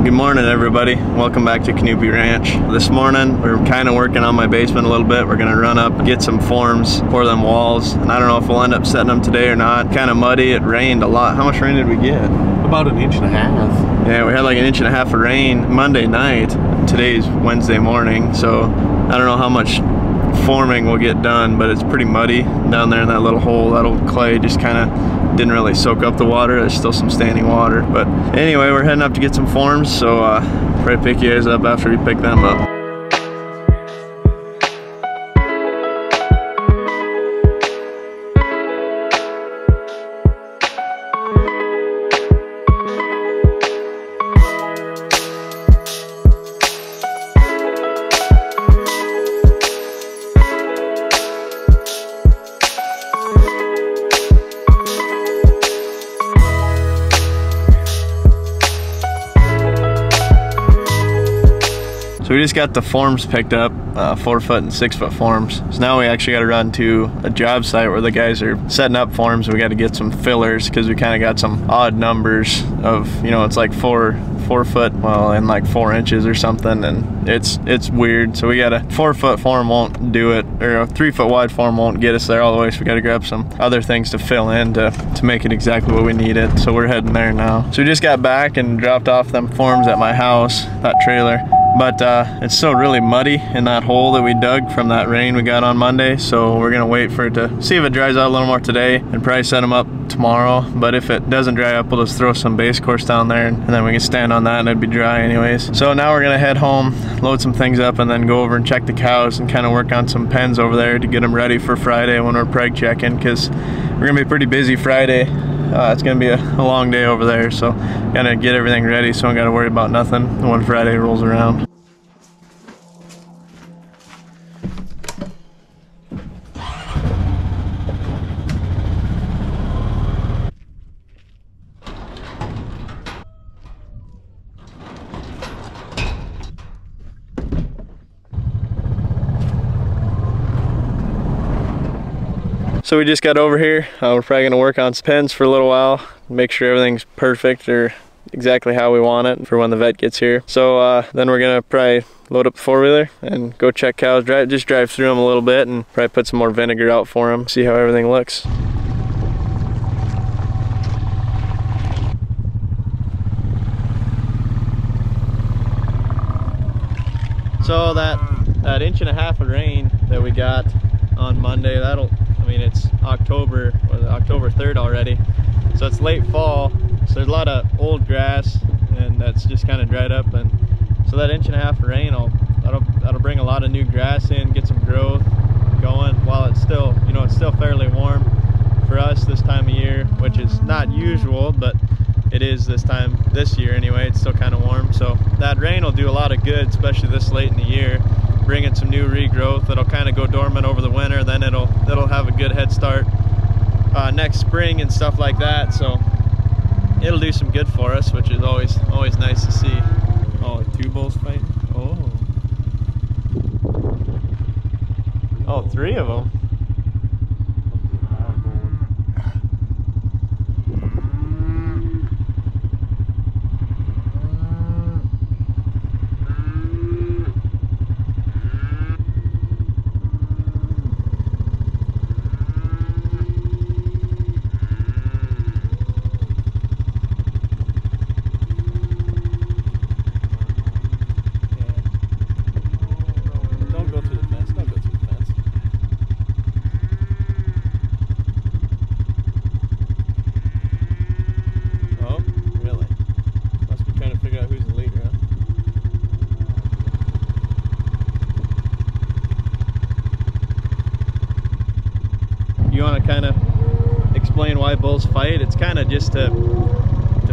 Good morning, everybody. Welcome back to Knuppe Ranch. This morning we're kind of working on my basement a little bit. We're gonna run up, get some forms for them walls, and I don't know if we'll end up setting them today or not. Kind of muddy. It rained a lot. How much rain did we get? About 1.5 inches. Yeah, we had like 1.5 inches of rain Monday night. Today's Wednesday morning, so I don't know how much forming will get done, but it's pretty muddy down there in that little hole. That old clay just kind of didn't really soak up the water. There's still some standing water, but anyway, we're heading up to get some forms, so probably pick you guys up after we pick them up. So we just got the forms picked up, 4-foot and 6-foot forms. So now we actually got to run to a job site where the guys are setting up forms. We got to get some fillers because we kind of got some odd numbers of, you know, it's like 4 foot, well, and like 4 inches or something, and it's weird. So we got a 4-foot form won't do it, or a 3-foot wide form won't get us there all the way. So we got to grab some other things to fill in to make it exactly what we need it. So we're heading there now. So we just got back and dropped off them forms at my house, that trailer. But it's still really muddy in that hole that we dug from that rain we got on Monday. So we're gonna wait for it to see if it dries out a little more today and probably set them up tomorrow. But if it doesn't dry up, we'll just throw some base course down there and then we can stand on that and it'd be dry anyways. So now we're gonna head home, load some things up, and then go over and check the cows and kind of work on some pens over there to get them ready for Friday when we're preg checking, because we're gonna be pretty busy Friday. It's gonna be a long day over there, so gotta get everything ready so I don't gotta worry about nothing when Friday rolls around. So we just got over here. We're probably gonna work on some pens for a little while, make sure everything's perfect or exactly how we want it for when the vet gets here. So then we're gonna probably load up the 4-wheeler and go check cows, just drive through them a little bit and probably put some more vinegar out for them, see how everything looks. So that 1.5 inches of rain that we got on Monday, I mean, it's October 3rd already, so it's late fall, so there's a lot of old grass and that's just kind of dried up, and so that 1.5 inches of rain that'll bring a lot of new grass in, get some growth going while it's still, you know, it's still fairly warm for us this time of year, which is not usual, but it is this year anyway. It's still kind of warm, so that rain will do a lot of good, especially this late in the year, bringing some new regrowth that'll kind of go dormant over the winter. Then it'll have a good head start next spring and stuff like that, so it'll do some good for us, which is always nice to see. Oh, 2 bulls fighting. Oh, 3 of them. You want to kind of explain why bulls fight? It's kind of just to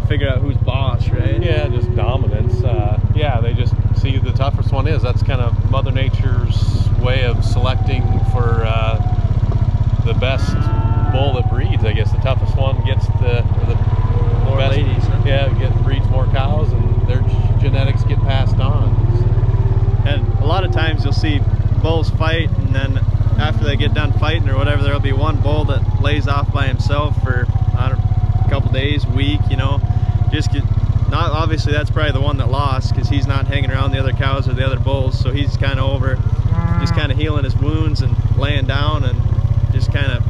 figure out who's boss, right? Yeah, just dominance. Yeah, they just see who the toughest one is. That's kind of Mother Nature's way of selecting for the best bull that breeds. I guess the toughest one gets the more best, ladies, huh? Yeah, breeds more cows, and their genetics get passed on. And a lot of times you'll see bulls fight, and then after they get done fighting or whatever, there'll be one bull that lays off by himself for, I don't know, a couple days, week, you know, just get, not obviously that's probably the one that lost because he's not hanging around the other cows or the other bulls, so he's kind of over, just kind of healing his wounds and laying down and just kind of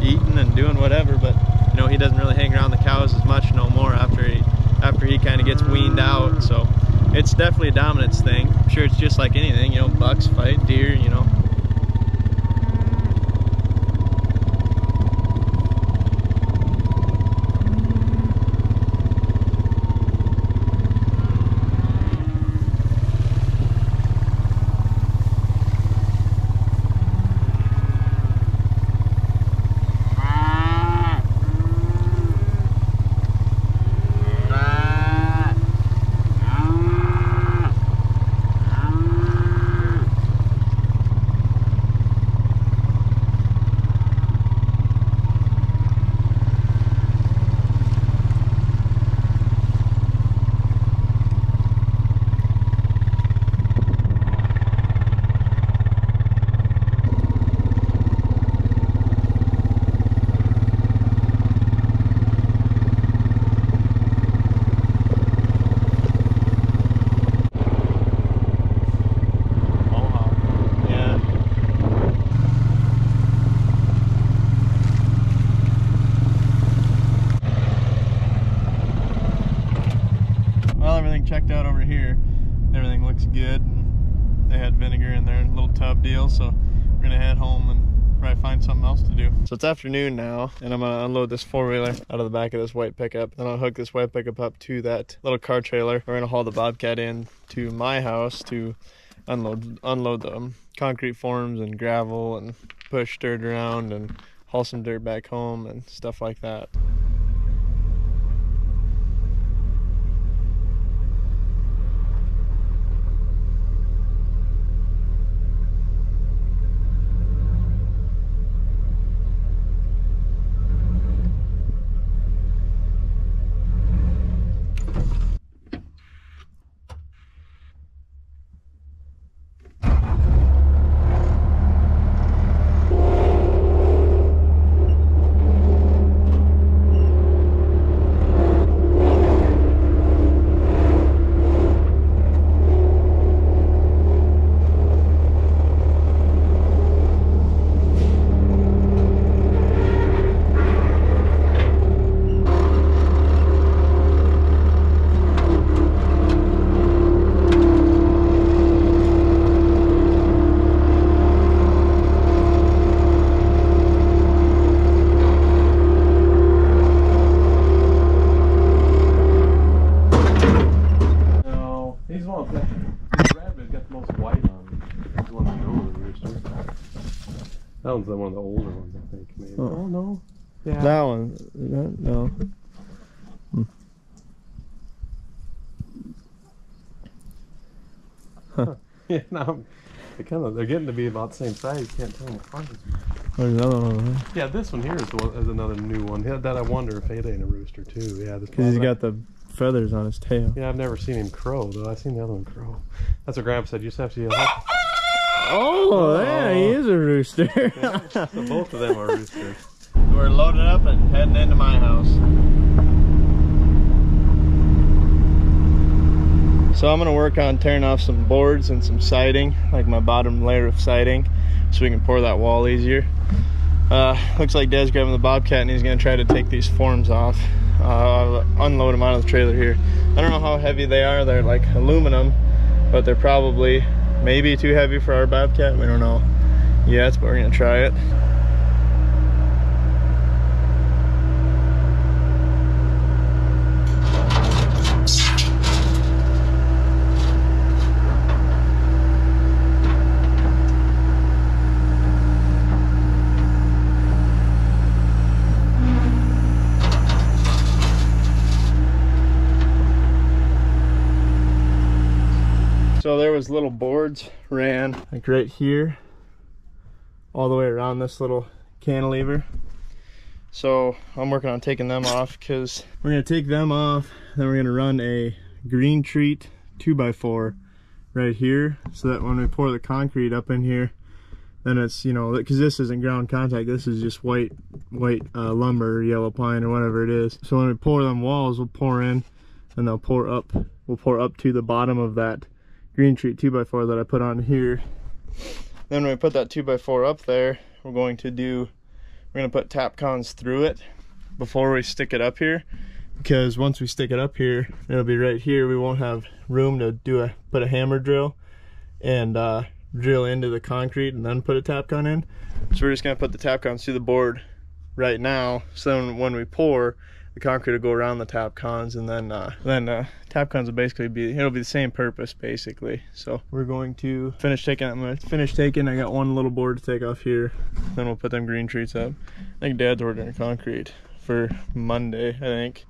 eating and doing whatever. But you know, he doesn't really hang around the cows as much no more after he kind of gets weaned out. So it's definitely a dominance thing. I'm sure it's just like anything, you know, bucks fight deer, you know. Checked out over here, everything looks good. They had vinegar in there, a little tub deal, so we're gonna head home and probably find something else to do. So it's afternoon now, and I'm gonna unload this four-wheeler out of the back of this white pickup. Then I'll hook this white pickup up to that little car trailer. We're gonna haul the Bobcat in to my house to unload the concrete forms and gravel and push dirt around and haul some dirt back home and stuff like that. That one's one of the older ones, I think. Maybe. Oh no. Yeah. That one. No. Huh. Yeah, no. They're getting to be about the same size. You can't tell them apart. There's another one. Yeah, this one here is another new one. Yeah, that I wonder if it ain't a rooster too. Yeah, because he's got the feathers on his tail. Yeah, I've never seen him crow though. I've seen the other one crow. That's what Grandpa said. You just have to. Oh, yeah, he is a rooster. Yeah, so both of them are roosters. We're loading up and heading into my house. So I'm gonna work on tearing off some boards and some siding, like my bottom layer of siding, so we can pour that wall easier. Looks like Dad's grabbing the Bobcat and he's gonna try to take these forms off. I'll unload them out of the trailer here. I don't know how heavy they are. They're like aluminum, but they're probably maybe too heavy for our Bobcat. We don't know yet, but we're gonna try it. So there was little boards ran like right here all the way around this little cantilever. So I'm working on taking them off because we're gonna take them off, then we're gonna run a green treat 2x4 right here, so that when we pour the concrete up in here, then it's, you know, because this isn't ground contact, this is just white lumber, yellow pine or whatever it is. So when we pour them walls, we'll pour in and they'll pour up. We'll pour up to the bottom of that green treat 2x4 that I put on here. Then when we put that 2x4 up there, we're going to put tap cons through it before we stick it up here, because once we stick it up here, it'll be right here. We won't have room to put a hammer drill and drill into the concrete and then put a tap con in. So we're just gonna put the tap cons through the board right now, so then when we pour, the concrete will go around the tap cons, and then tap cons will basically it'll be the same purpose basically. So we're going to finish taking. I'm gonna finish taking. I got one little board to take off here, then we'll put them green treats up. I think Dad's ordering concrete for Monday, I think.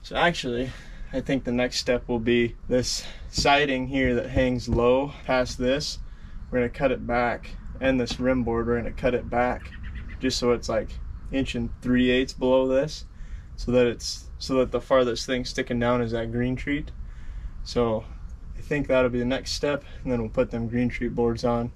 So actually, I think the next step will be this siding here that hangs low past this. We're gonna cut it back, and this rim board, we're gonna cut it back just so it's like 1 3/8 below this, so that the farthest thing sticking down is that green treat. So I think that'll be the next step, and then we'll put them green treat boards on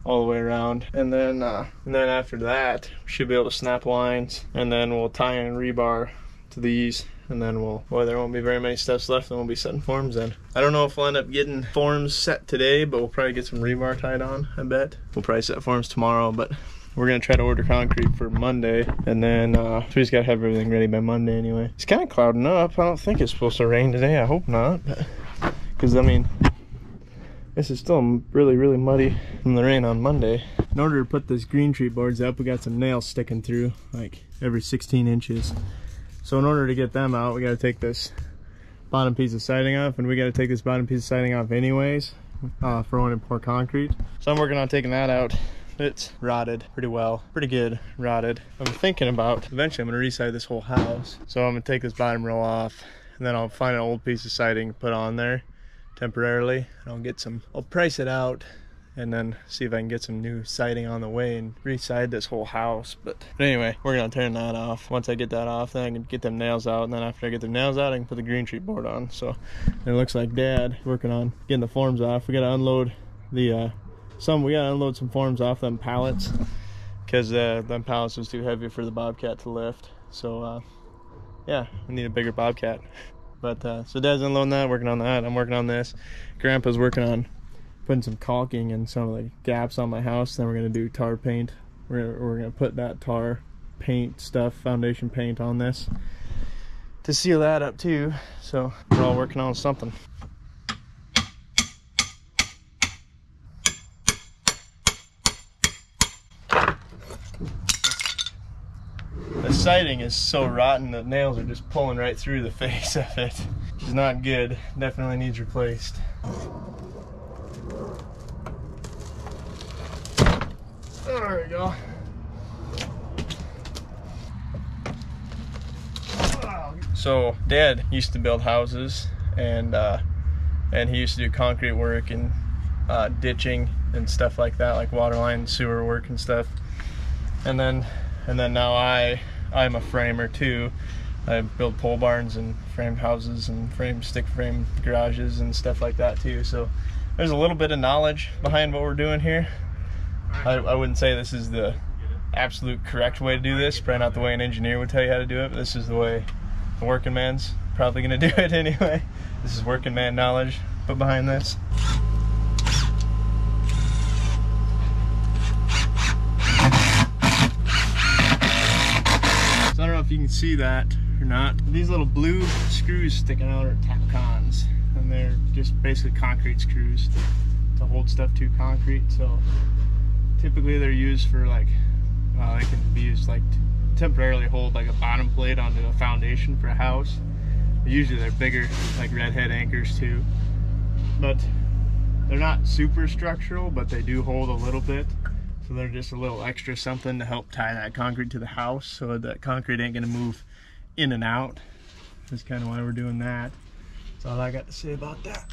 all the way around, and then after that we should be able to snap lines, and then we'll tie in rebar to these, and then there won't be very many steps left, and we'll be setting forms in. I don't know if we'll end up getting forms set today, but we'll probably get some rebar tied on, I bet. We'll probably set forms tomorrow, but we're gonna try to order concrete for Monday, and then so we just gotta have everything ready by Monday anyway. It's kind of clouding up. I don't think it's supposed to rain today. I hope not, because I mean, this is still really, really muddy from the rain on Monday. In order to put this green treat boards up, we got some nails sticking through like every 16 inches. So in order to get them out, we got to take this bottom piece of siding off, and we got to take this bottom piece of siding off anyways for when we pour concrete. So I'm working on taking that out. It's rotted pretty well, pretty good rotted. I'm thinking about eventually I'm going to re-side this whole house. So I'm going to take this bottom row off, and then I'll find an old piece of siding to put on there temporarily, and I'll price it out, and then see if I can get some new siding on the way and re-side this whole house. But anyway, we're gonna turn that off. Once I get that off, then I can get them nails out, and then after I get the nails out, I can put the green treat board on. So it looks like Dad working on getting the forms off. We gotta unload some forms off them pallets, because them pallets was too heavy for the Bobcat to lift. So yeah, we need a bigger Bobcat. But so Dad's unloading that, working on that. I'm working on this. Grandpa's working on putting some caulking in some of the gaps on my house. Then we're going to do tar paint. We're going to put that tar paint stuff, foundation paint, on this to seal that up too. So we're all working on something. The siding is so rotten that nails are just pulling right through the face of it, which is not good. Definitely needs replaced. There we go. So Dad used to build houses, and he used to do concrete work and ditching and stuff like that, like water line, sewer work and stuff. And then now I'm a framer too. I build pole barns and frame houses and stick frame garages and stuff like that too. So there's a little bit of knowledge behind what we're doing here. I wouldn't say this is the absolute correct way to do this, probably not the way an engineer would tell you how to do it, but this is the way a working man's probably gonna do it anyway. This is working man knowledge put behind this. So I don't know if you can see that or not. These little blue screws sticking out are tap cons, and they're just basically concrete screws to hold stuff to concrete. So typically they're used for like, they can be used like to temporarily hold like a bottom plate onto a foundation for a house. Usually they're bigger, like redhead anchors too. But they're not super structural, but they do hold a little bit. So they're just a little extra something to help tie that concrete to the house, so that concrete ain't gonna move in and out. That's kind of why we're doing that. That's all I got to say about that.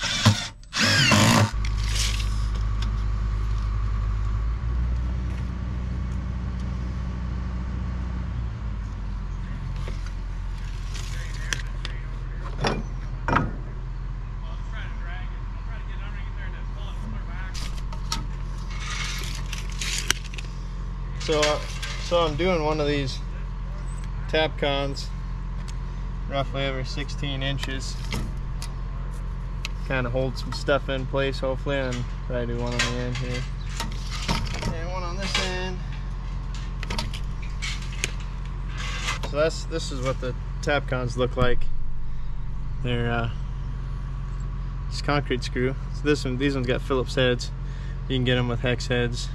So I'm doing one of these tap cons roughly every 16 inches. Kind of hold some stuff in place hopefully, and try to do one on the end here and one on this end. So this is what the tap cons look like. They're just concrete screw. So these ones got Phillips heads. You can get them with hex heads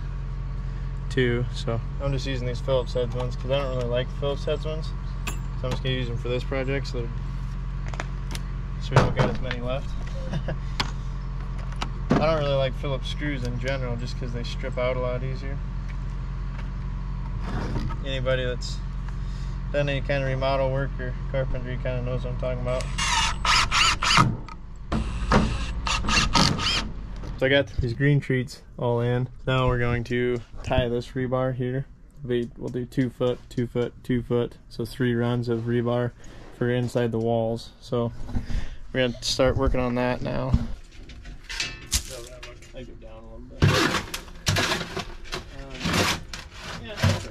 too. So I'm just using these Phillips heads ones because I don't really like the Phillips heads ones. So I'm just gonna use them for this project so we don't got as many left. I don't really like Phillips screws in general just because they strip out a lot easier. Anybody that's done any kind of remodel work or carpentry kind of knows what I'm talking about. So I got these green treats all in. Now we're going to tie this rebar here. We'll do 2 foot, 2 foot, 2 foot. So 3 runs of rebar for inside the walls. So we're going to start working on that now. I go down a little bit. Yeah, that's right.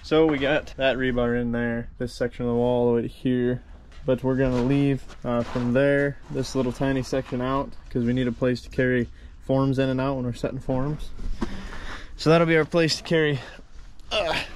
So we got that rebar in there, this section of the wall all the way to here. But we're gonna leave from there this little tiny section out because we need a place to carry forms in and out when we're setting forms. So that'll be our place to carry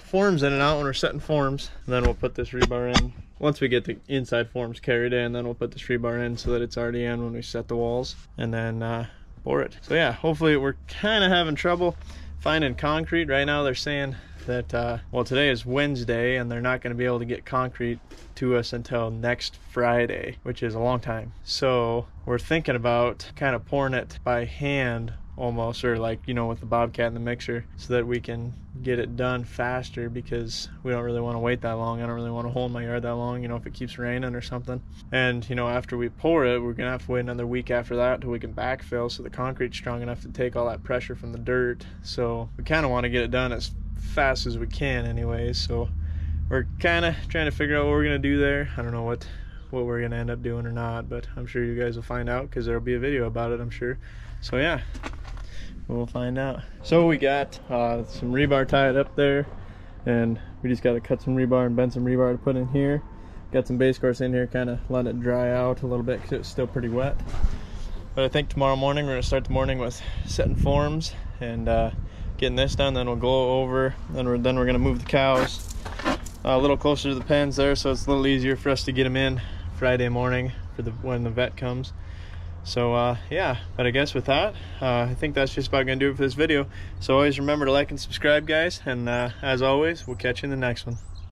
forms in and out when we're setting forms. And then we'll put this rebar in. Once we get the inside forms carried in, then we'll put this rebar in so that it's already in when we set the walls, and then bore it. So yeah, hopefully we're kind of having trouble finding concrete. Right now they're saying that well, today is Wednesday and they're not going to be able to get concrete to us until next Friday, which is a long time. So we're thinking about kind of pouring it by hand almost, or like, you know, with the Bobcat and the mixer, so that we can get it done faster, because we don't really want to wait that long. I don't really want to hold my yard that long, you know, if it keeps raining or something. And you know, after we pour it, we're gonna have to wait another week after that till we can backfill so the concrete's strong enough to take all that pressure from the dirt. So we kind of want to get it done as fast as we can anyways. So we're kind of trying to figure out what we're gonna do there. I don't know what we're gonna end up doing or not, but I'm sure you guys will find out because there'll be a video about it, I'm sure. So yeah, we'll find out. So we got some rebar tied up there, and we just got to cut some rebar and bend some rebar to put in here. Got some base course in here, kind of let it dry out a little bit because it's still pretty wet. But I think tomorrow morning we're gonna start the morning with setting forms and getting this done. Then we'll go over, then we're gonna move the cows a little closer to the pens there, so it's a little easier for us to get them in Friday morning for when the vet comes. So yeah, but I guess with that, I think that's just about gonna do it for this video. So always remember to like and subscribe, guys, and as always, we'll catch you in the next one.